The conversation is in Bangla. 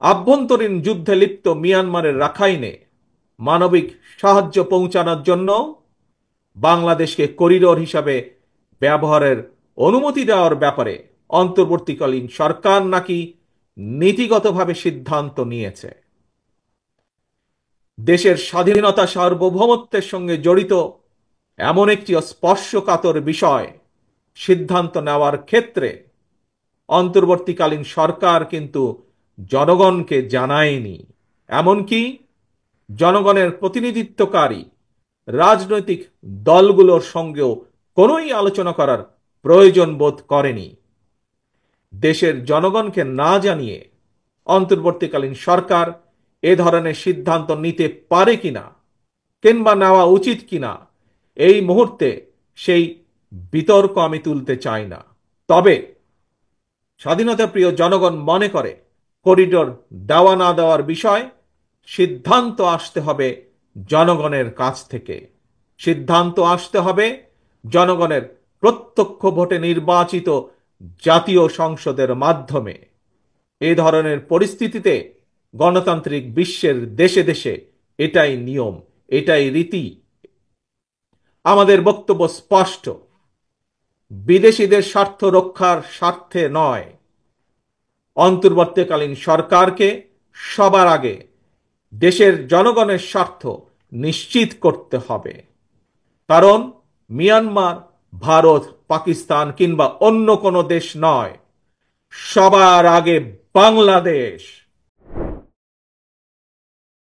আভ্যন্তরীণ যুদ্ধে লিপ্ত মিয়ানমারের রাখাইনে মানবিক সাহায্য পৌঁছানোর জন্য বাংলাদেশকে করিডোর হিসাবে ব্যবহারের অনুমতি দেওয়ার ব্যাপারে অন্তর্বর্তীকালীন সরকার নাকি নীতিগতভাবে সিদ্ধান্ত নিয়েছে। দেশের স্বাধীনতা সার্বভৌমত্বের সঙ্গে জড়িত এমন একটি স্পর্শকাতর বিষয় সিদ্ধান্ত নেওয়ার ক্ষেত্রে অন্তর্বর্তীকালীন সরকার কিন্তু জনগণকে জানায়নি। এমনকি জনগণের প্রতিনিধিত্বকারী রাজনৈতিক দলগুলোর সঙ্গেও কোনোই আলোচনা করার প্রয়োজন বোধ করেনি। দেশের জনগণকে না জানিয়ে অন্তর্বর্তীকালীন সরকার এ ধরনের সিদ্ধান্ত নিতে পারে কিনা কিংবা নেওয়া উচিত কিনা এই মুহূর্তে সেই বিতর্ক আমি তুলতে চাই না। তবে স্বাধীনতা প্রিয় জনগণ মনে করে করিডোর দেওয়া না দেওয়ার বিষয় সিদ্ধান্ত আসতে হবে জনগণের কাছ থেকে। সিদ্ধান্ত আসতে হবে জনগণের প্রত্যক্ষ ভোটে নির্বাচিত জাতীয় সংসদের মাধ্যমে। এ ধরনের পরিস্থিতিতে গণতান্ত্রিক বিশ্বের দেশে দেশে এটাই নিয়ম, এটাই রীতি। আমাদের বক্তব্য স্পষ্ট, বিদেশিদের স্বার্থ রক্ষার স্বার্থে নয়, অন্তর্বর্তীকালীন সরকারকে সবার আগে দেশের জনগণের স্বার্থ নিশ্চিত করতে হবে। কারণ মিয়ানমার, ভারত, পাকিস্তান কিংবা অন্য কোনো দেশ নয়, সবার আগে বাংলাদেশ।